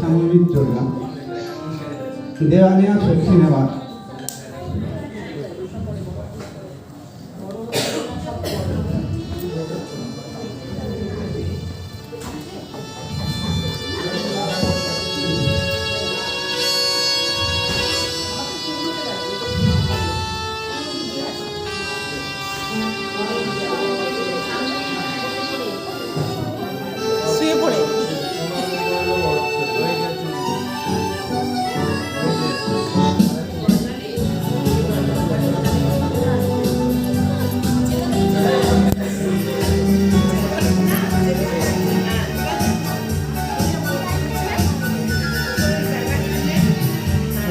স্বামী মিত্ররা দেওয়ানিয়া সিনেমা শুয়ে পড়ে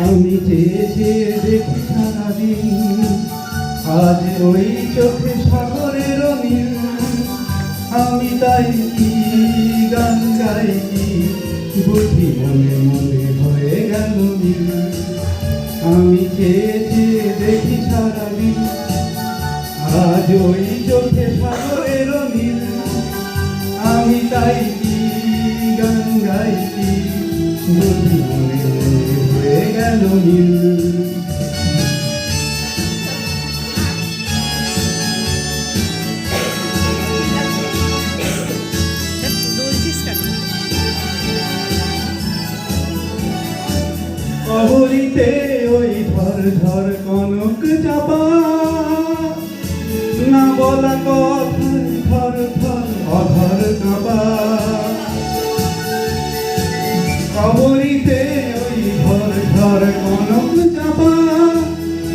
আমি চেয়ে চেয়ে দেখি সারাদিন আজ ওই চোখে সাগরের নীল আমি তাই কি গান গাই বুঝি মনে মনে হয়ে গেল নীল আমি চেয়ে চেয়ে দেখি সারাদিন আজ ওই চোখে সাগরের নীল আমি তাই কি গান গাই বুঝি মনে মনে হয়ে গেল নীল কবরিতে ওই ধর ধর কনক চাপা না বলা কথা ধর ধর অধর কাপা কবরিতে ওই ধর ধর কনক চাপা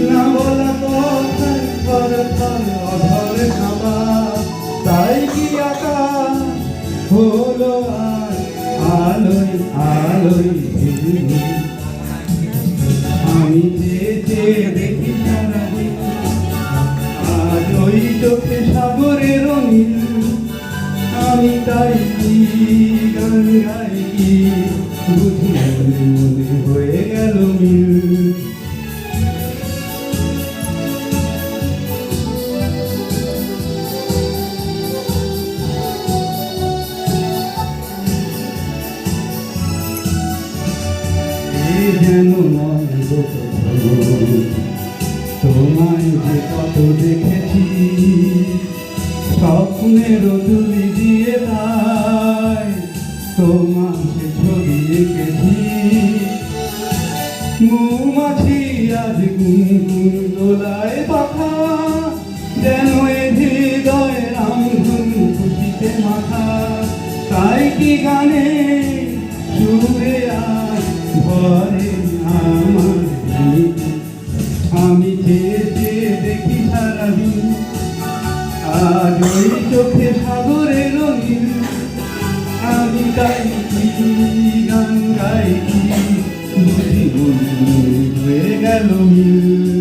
না বলা কথা ধর ধর অধর কাপা তাই কি আকা হলো আর আলোয় আলোয় আমি যে দেখি সারাদিন আজ ওই চোখে সাগরের নীল আমি তাই কি গান গাই বুঝি মনে মনে হয়ে গেল মিল যেন তোমায় যে কত দেখেছি স্বপ্নের তুলি দিয়ে তাই তোমার সে ছবি এঁকেছি মৌমাছি আজ গুনগুন দোলায় পাখা যেন এ হৃদয় রামধুন খুশিতে মাথা তাই কি গানে সুরে আজ ভরে আমার আমি চেয়ে চেয়ে দেখি সারাদিন আজ ওই চোখে সাগরের নীল আমি তাই কি গান গাই বুঝি মনে হয়ে গেল মিল